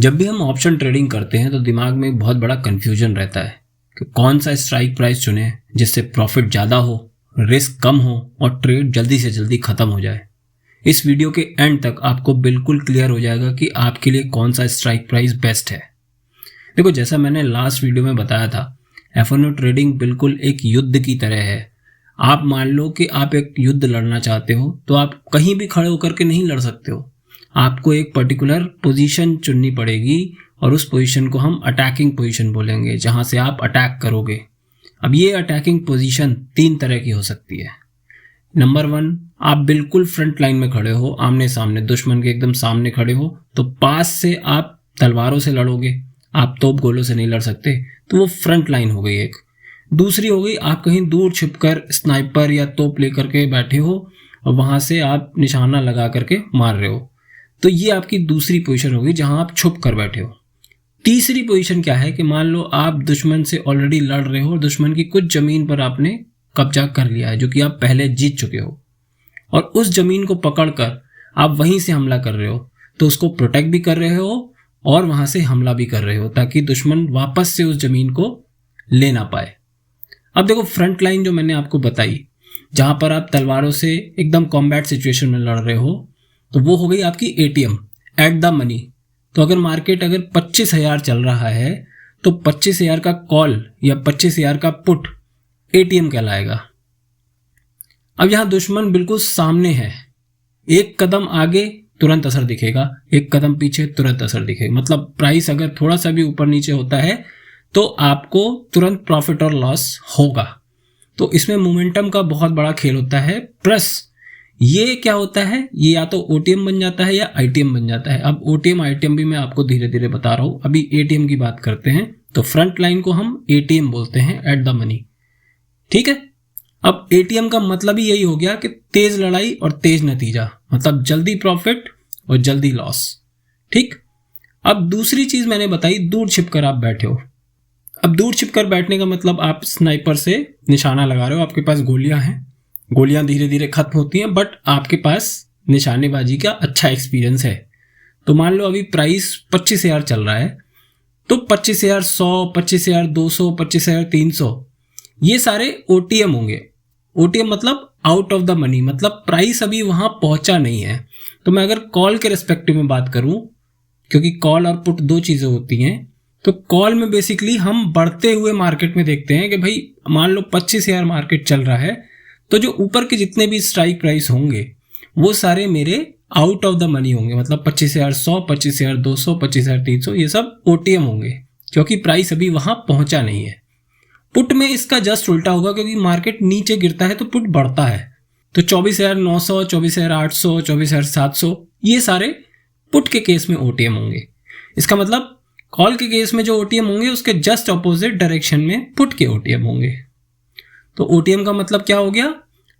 जब भी हम ऑप्शन ट्रेडिंग करते हैं तो दिमाग में एक बहुत बड़ा कन्फ्यूजन रहता है कि कौन सा स्ट्राइक प्राइस चुने जिससे प्रॉफिट ज़्यादा हो, रिस्क कम हो और ट्रेड जल्दी से जल्दी ख़त्म हो जाए। इस वीडियो के एंड तक आपको बिल्कुल क्लियर हो जाएगा कि आपके लिए कौन सा स्ट्राइक प्राइस बेस्ट है। देखो, जैसा मैंने लास्ट वीडियो में बताया था, F&O ट्रेडिंग बिल्कुल एक युद्ध की तरह है। आप मान लो कि आप एक युद्ध लड़ना चाहते हो तो आप कहीं भी खड़े होकर के नहीं लड़ सकते हो। आपको एक पर्टिकुलर पोजीशन चुननी पड़ेगी और उस पोजीशन को हम अटैकिंग पोजीशन बोलेंगे, जहां से आप अटैक करोगे। अब ये अटैकिंग पोजीशन 3 तरह की हो सकती है। नंबर 1, आप बिल्कुल फ्रंट लाइन में खड़े हो, आमने सामने, दुश्मन के एकदम सामने खड़े हो, तो पास से आप तलवारों से लड़ोगे, आप तोप गोलों से नहीं लड़ सकते, तो वो फ्रंट लाइन हो गई एक। दूसरी हो गई, आप कहीं दूर छिपकर स्नाइपर या तोप लेकर के बैठे हो और वहां से आप निशाना लगा करके मार रहे हो, तो ये आपकी दूसरी पोजीशन होगी जहां आप छुप कर बैठे हो। तीसरी पोजीशन क्या है कि मान लो आप दुश्मन से ऑलरेडी लड़ रहे हो और दुश्मन की कुछ जमीन पर आपने कब्जा कर लिया है जो कि आप पहले जीत चुके हो, और उस जमीन को पकड़कर आप वहीं से हमला कर रहे हो, तो उसको प्रोटेक्ट भी कर रहे हो और वहां से हमला भी कर रहे हो ताकि दुश्मन वापस से उस जमीन को ले ना पाए। अब देखो, फ्रंट लाइन जो मैंने आपको बताई, जहां पर आप तलवारों से एकदम कॉम्बैट सिचुएशन में लड़ रहे हो, तो वो हो गई आपकी ATM, एट द मनी। तो अगर मार्केट 25,000 चल रहा है तो 25,000 का कॉल या 25,000 का पुट ATM कहलाएगा। अब यहां दुश्मन बिल्कुल सामने है, एक कदम आगे तुरंत असर दिखेगा, एक कदम पीछे तुरंत असर दिखेगा। मतलब प्राइस अगर थोड़ा सा भी ऊपर नीचे होता है तो आपको तुरंत प्रॉफिट और लॉस होगा। तो इसमें मोमेंटम का बहुत बड़ा खेल होता है। प्लस ये क्या होता है, ये या तो OTM बन जाता है या ITM बन जाता है। अब OTM ITM भी मैं आपको धीरे धीरे बता रहा हूं, अभी ATM की बात करते हैं। तो फ्रंट लाइन को हम ATM बोलते हैं, एट द मनी, ठीक है। अब ATM का मतलब ही यही हो गया कि तेज लड़ाई और तेज नतीजा, मतलब जल्दी प्रॉफिट और जल्दी लॉस, ठीक। अब दूसरी चीज मैंने बताई, दूर छिपकर आप बैठे हो। अब दूर छिपकर बैठने का मतलब आप स्नाइपर से निशाना लगा रहे हो, आपके पास गोलियां हैं, गोलियां धीरे धीरे खत्म होती हैं, बट आपके पास निशानेबाजी का अच्छा एक्सपीरियंस है। तो मान लो अभी प्राइस 25,000 चल रहा है, तो 25,100, 25,200, 25,300 ये सारे OTM होंगे। OTM मतलब आउट ऑफ द मनी, मतलब प्राइस अभी वहां पहुंचा नहीं है। तो मैं अगर कॉल के रेस्पेक्टिव में बात करूं, क्योंकि कॉल और पुट 2 चीजें होती हैं, तो कॉल में बेसिकली हम बढ़ते हुए मार्केट में देखते हैं कि भाई मान लो 25,000 मार्केट चल रहा है, तो जो ऊपर के जितने भी स्ट्राइक प्राइस होंगे वो सारे मेरे आउट ऑफ द मनी होंगे। मतलब 25,100, 25,200, 25,300 ये सब OTM होंगे, क्योंकि प्राइस अभी वहां पहुंचा नहीं है। पुट में इसका जस्ट उल्टा होगा, क्योंकि मार्केट नीचे गिरता है तो पुट बढ़ता है। तो 24,900, 24,800, 24,700 ये सारे पुट के केस में OTM होंगे। इसका मतलब कॉल के केस में जो OTM होंगे उसके जस्ट ऑपोजिट डायरेक्शन में पुट के OTM होंगे। तो OTM का मतलब क्या हो गया,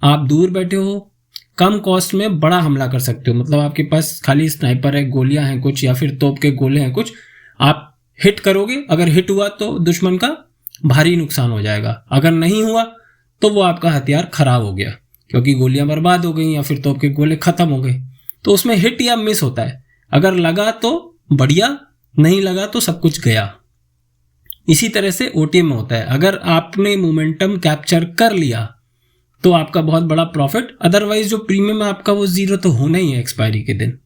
आप दूर बैठे हो, कम कॉस्ट में बड़ा हमला कर सकते हो। मतलब आपके पास खाली स्नाइपर है, गोलियां हैं कुछ, या फिर तोप के गोले हैं कुछ, आप हिट करोगे, अगर हिट हुआ तो दुश्मन का भारी नुकसान हो जाएगा, अगर नहीं हुआ तो वो आपका हथियार खराब हो गया, क्योंकि गोलियां बर्बाद हो गई या फिर तोप के गोले खत्म हो गए। तो उसमें हिट या मिस होता है, अगर लगा तो बढ़िया, नहीं लगा तो सब कुछ गया। इसी तरह से OTM में होता है, अगर आपने मोमेंटम कैप्चर कर लिया तो आपका बहुत बड़ा प्रॉफिट, अदरवाइज जो प्रीमियम है आपका वो 0 तो होना ही है एक्सपायरी के दिन,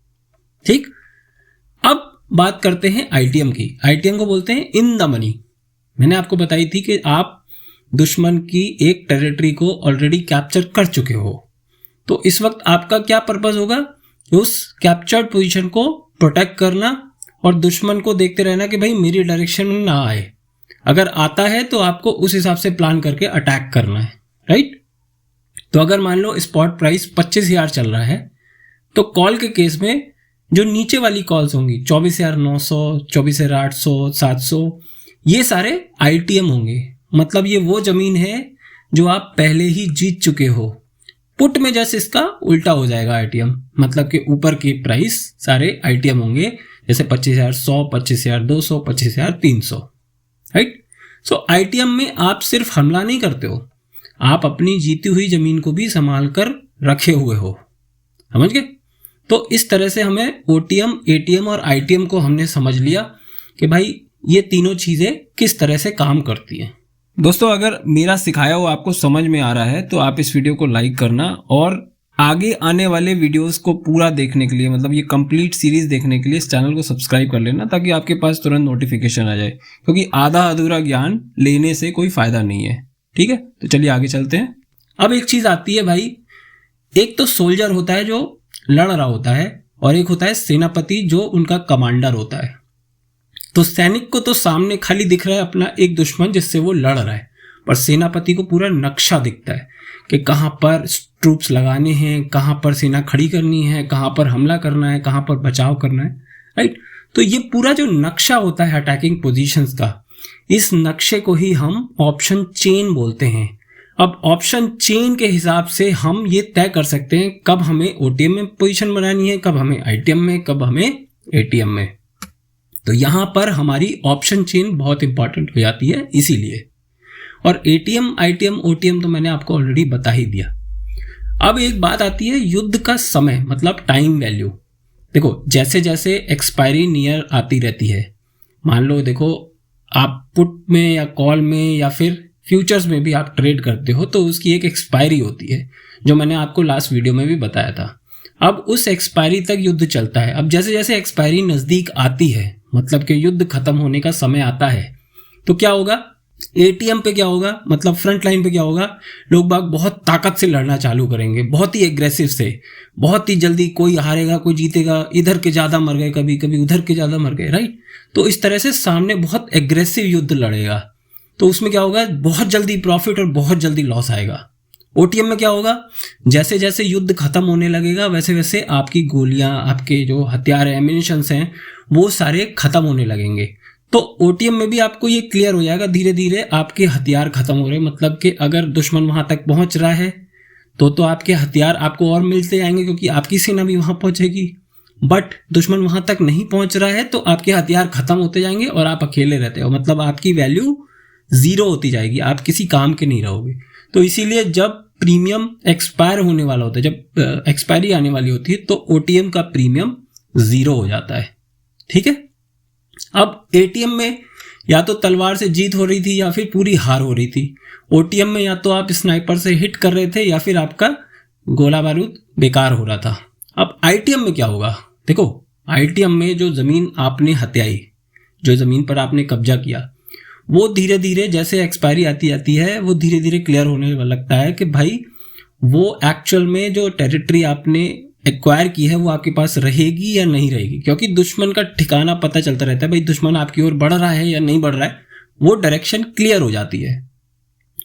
ठीक। अब बात करते हैं ITM की। ITM को बोलते हैं इन द मनी। मैंने आपको बताई थी कि आप दुश्मन की एक टेरिटरी को ऑलरेडी कैप्चर कर चुके हो, तो इस वक्त आपका क्या पर्पस होगा, उस कैप्चर्ड पोजीशन को प्रोटेक्ट करना और दुश्मन को देखते रहना कि भाई मेरी डायरेक्शन में ना आए। अगर आता है तो आपको उस हिसाब से प्लान करके अटैक करना है, राइट। तो अगर मान लो स्पॉट प्राइस 25,000 चल रहा है, तो कॉल के केस में जो नीचे वाली कॉल्स होंगी 24,900, 24,800, 700 ये सारे ITM होंगे। मतलब ये वो जमीन है जो आप पहले ही जीत चुके हो। पुट में जैसे इसका उल्टा हो जाएगा ITM, मतलब कि ऊपर की प्राइस सारे ITM होंगे, जैसे 25,100, 25,200, 25,300, राइट। सो ITM में आप सिर्फ हमला नहीं करते हो, आप अपनी जीती हुई जमीन को भी संभाल कर रखे हुए हो, समझ गए। तो इस तरह से हमें ओटीएम, एटीएम और आईटीएम को हमने समझ लिया कि भाई ये तीनों चीज़ें किस तरह से काम करती हैं। दोस्तों, अगर मेरा सिखाया हुआ आपको समझ में आ रहा है तो आप इस वीडियो को लाइक करना, और आगे आने वाले वीडियोस को पूरा देखने के लिए, मतलब ये कंप्लीट सीरीज देखने के लिए इस चैनल को सब्सक्राइब कर लेना, ताकि आपके पास तुरंत नोटिफिकेशन आ जाए, क्योंकि आधा अधूरा ज्ञान लेने से कोई फायदा नहीं है। ठीक है, तो चलिए आगे चलते हैं। अब एक चीज आती है भाई, एक तो सोल्जर होता है जो लड़ रहा होता है, और एक होता है सेनापति जो उनका कमांडर होता है। तो सैनिक को तो सामने खाली दिख रहा है अपना एक दुश्मन जिससे वो लड़ रहा है, पर सेनापति को पूरा नक्शा दिखता है कि कहाँ पर ट्रूप्स लगाने हैं, कहाँ पर सेना खड़ी करनी है, कहाँ पर हमला करना है, कहाँ पर बचाव करना है, राइट। तो ये पूरा जो नक्शा होता है अटैकिंग पोजीशंस का, इस नक्शे को ही हम ऑप्शन चेन बोलते हैं। अब ऑप्शन चेन के हिसाब से हम ये तय कर सकते हैं कब हमें ओटीएम में पोजीशन बनानी है, कब हमें आईटीएम में, कब हमें एटीएम में। तो यहां पर हमारी ऑप्शन चेन बहुत इंपॉर्टेंट हो जाती है इसीलिए। और एटीएम, आईटीएम, ओटीएम तो मैंने आपको ऑलरेडी बता ही दिया। अब एक बात आती है युद्ध का समय, मतलब टाइम वैल्यू। देखो, जैसे जैसे एक्सपायरी नियर आती रहती है, मान लो देखो आप पुट में या कॉल में या फिर फ्यूचर्स में भी आप ट्रेड करते हो, तो उसकी एक एक्सपायरी होती है, जो मैंने आपको लास्ट वीडियो में भी बताया था। अब उस एक्सपायरी तक युद्ध चलता है। अब जैसे जैसे एक्सपायरी नज़दीक आती है, मतलब कि युद्ध खत्म होने का समय आता है, तो क्या होगा, एटीएम पे क्या होगा, मतलब फ्रंट लाइन पे क्या होगा, लोग बाग बहुत ताकत से लड़ना चालू करेंगे, बहुत ही एग्रेसिव से, बहुत ही जल्दी। कोई हारेगा, कोई जीतेगा, इधर के ज़्यादा मर गए, कभी कभी उधर के ज़्यादा मर गए, राइट। तो इस तरह से सामने बहुत एग्रेसिव युद्ध लड़ेगा, तो उसमें क्या होगा, बहुत जल्दी प्रॉफिट और बहुत जल्दी लॉस आएगा। ओटीएम में क्या होगा, जैसे जैसे युद्ध खत्म होने लगेगा वैसे वैसे आपकी गोलियां, आपके जो हथियार है, एमिनिशंस हैं, वो सारे खत्म होने लगेंगे। तो ओटीएम में भी आपको ये क्लियर हो जाएगा, धीरे धीरे आपके हथियार खत्म हो रहे हैं, मतलब कि अगर दुश्मन वहां तक पहुंच रहा है तो आपके हथियार आपको और मिलते जाएंगे, क्योंकि आपकी सेना भी वहां पहुंचेगी। बट दुश्मन वहां तक नहीं पहुंच रहा है तो आपके हथियार खत्म होते जाएंगे और आप अकेले रहते हो, मतलब आपकी वैल्यू जीरो होती जाएगी, आप किसी काम के नहीं रहोगे। तो इसीलिए जब प्रीमियम एक्सपायर होने वाला होता है, जब एक्सपायरी आने वाली होती है, तो ओटीएम का प्रीमियम जीरो हो जाता है। ठीक है। अब एटीएम में या तो तलवार से जीत हो रही थी या फिर पूरी हार हो रही थी। ओटीएम में या तो आप स्नाइपर से हिट कर रहे थे या फिर आपका गोला बारूद बेकार हो रहा था। अब आईटीएम में क्या होगा, देखो आईटीएम में जो ज़मीन आपने हत्याई, जो ज़मीन पर आपने कब्जा किया, वो धीरे धीरे जैसे एक्सपायरी आती आती है वो धीरे धीरे क्लियर होने लगता है कि भाई वो एक्चुअल में जो टेरिटरी आपने एक्वायर की है वो आपके पास रहेगी या नहीं रहेगी, क्योंकि दुश्मन का ठिकाना पता चलता रहता है, भाई दुश्मन आपकी ओर बढ़ रहा है या नहीं बढ़ रहा है, वो डायरेक्शन क्लियर हो जाती है।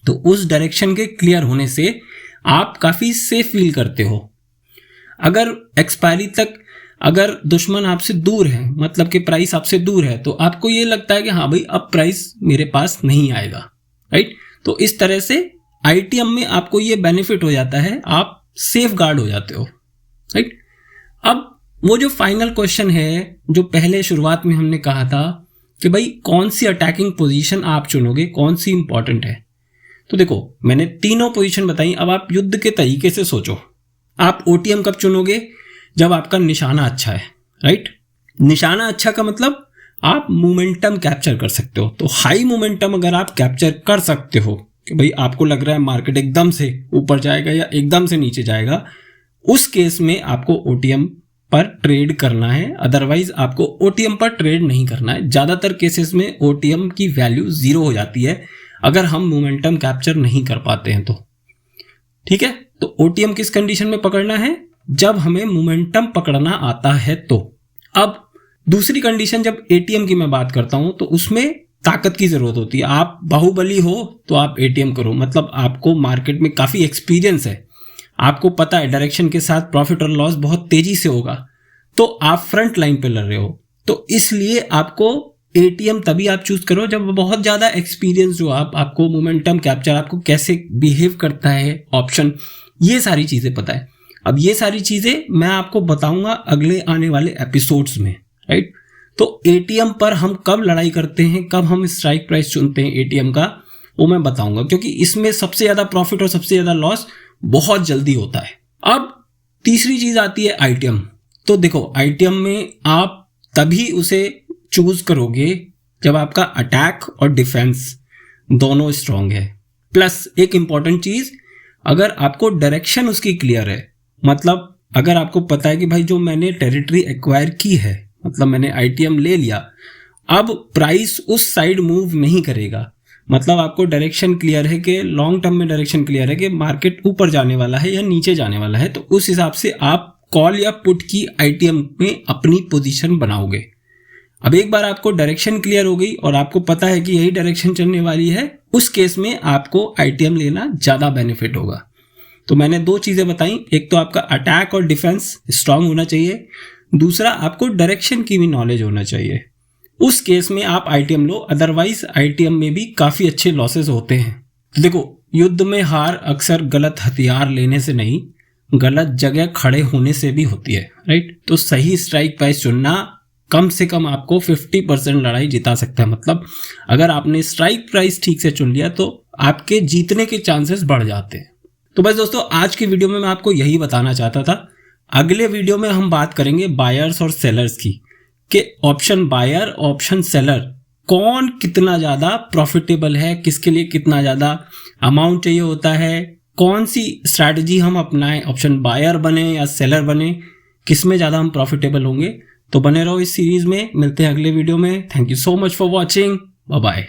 तो उस डायरेक्शन के क्लियर होने से आप काफ़ी सेफ फील करते हो। अगर एक्सपायरी तक अगर दुश्मन आपसे दूर है, मतलब कि प्राइस आपसे दूर है, तो आपको ये लगता है कि हाँ भाई अब प्राइस मेरे पास नहीं आएगा, राइट। तो इस तरह से आईटीएम में आपको ये बेनिफिट हो जाता है, आप सेफ गार्ड हो जाते हो, राइट। अब वो जो फाइनल क्वेश्चन है जो पहले शुरुआत में हमने कहा था कि भाई कौन सी अटैकिंग पोजीशन आप चुनोगे, कौन सी इंपॉर्टेंट है। तो देखो मैंने तीनों पोजीशन बताई। अब आप युद्ध के तरीके से सोचो, आप ओटीएम कब चुनोगे, जब आपका निशाना अच्छा है, राइट। निशाना अच्छा का मतलब आप मोमेंटम कैप्चर कर सकते हो। तो हाई मोमेंटम अगर आप कैप्चर कर सकते हो कि भाई आपको लग रहा है मार्केट एकदम से ऊपर जाएगा या एकदम से नीचे जाएगा, उस केस में आपको ओटीएम पर ट्रेड करना है, अदरवाइज आपको ओटीएम पर ट्रेड नहीं करना है। ज़्यादातर केसेस में ओटीएम की वैल्यू जीरो हो जाती है अगर हम मोमेंटम कैप्चर नहीं कर पाते हैं तो, ठीक है। तो ओटीएम किस कंडीशन में पकड़ना है, जब हमें मोमेंटम पकड़ना आता है। तो अब दूसरी कंडीशन जब एटीएम की मैं बात करता हूं तो उसमें ताकत की जरूरत होती है। आप बाहुबली हो तो आप एटीएम करो, मतलब आपको मार्केट में काफी एक्सपीरियंस है, आपको पता है डायरेक्शन के साथ प्रॉफिट और लॉस बहुत तेजी से होगा, तो आप फ्रंट लाइन पे लड़ रहे हो। तो इसलिए आपको एटीएम तभी आप चूज करो जब बहुत ज्यादा एक्सपीरियंस जो आपको मोमेंटम कैप्चर, आपको कैसे बिहेव करता है ऑप्शन, ये सारी चीजें पता है। अब ये सारी चीजें मैं आपको बताऊंगा अगले आने वाले एपिसोड्स में, राइट। तो एटीएम पर हम कब लड़ाई करते हैं, कब हम स्ट्राइक प्राइस चुनते हैं एटीएम का, वो मैं बताऊंगा, क्योंकि इसमें सबसे ज्यादा प्रॉफिट और सबसे ज्यादा लॉस बहुत जल्दी होता है। अब तीसरी चीज आती है आईटीएम। तो देखो ITM में आप तभी उसे चूज करोगे जब आपका अटैक और डिफेंस दोनों स्ट्रांग है। प्लस एक इंपॉर्टेंट चीज, अगर आपको डायरेक्शन उसकी क्लियर है, मतलब अगर आपको पता है कि भाई जो मैंने टेरिटरी एक्वायर की है, मतलब मैंने ITM ले लिया, अब प्राइस उस साइड मूव नहीं करेगा, मतलब आपको डायरेक्शन क्लियर है कि लॉन्ग टर्म में डायरेक्शन क्लियर है कि मार्केट ऊपर जाने वाला है या नीचे जाने वाला है, तो उस हिसाब से आप कॉल या पुट की ITM में अपनी पोजीशन बनाओगे। अब एक बार आपको डायरेक्शन क्लियर हो गई और आपको पता है कि यही डायरेक्शन चलने वाली है, उस केस में आपको ITM लेना ज़्यादा बेनिफिट होगा। तो मैंने 2 चीज़ें बताई, एक तो आपका अटैक और डिफेंस स्ट्रांग होना चाहिए, दूसरा आपको डायरेक्शन की भी नॉलेज होना चाहिए। उस केस में आप ITM लो, अदरवाइज ITM में भी काफ़ी अच्छे लॉसेस होते हैं। तो देखो, युद्ध में हार अक्सर गलत हथियार लेने से नहीं, गलत जगह खड़े होने से भी होती है, राइट। तो सही स्ट्राइक प्राइस चुनना कम से कम आपको 50% लड़ाई जिता सकता है। मतलब अगर आपने स्ट्राइक प्राइस ठीक से चुन लिया तो आपके जीतने के चांसेस बढ़ जाते हैं। तो बस दोस्तों, आज की वीडियो में मैं आपको यही बताना चाहता था। अगले वीडियो में हम बात करेंगे बायर्स और सेलर्स की, कि ऑप्शन बायर ऑप्शन सेलर कौन कितना ज़्यादा प्रॉफिटेबल है, किसके लिए कितना ज़्यादा अमाउंट चाहिए होता है, कौन सी स्ट्रैटेजी हम अपनाएं, ऑप्शन बायर बने या सेलर बने, किस में ज़्यादा हम प्रॉफिटेबल होंगे। तो बने रहो इस सीरीज़ में, मिलते हैं अगले वीडियो में। Thank you so much for watching, bye bye.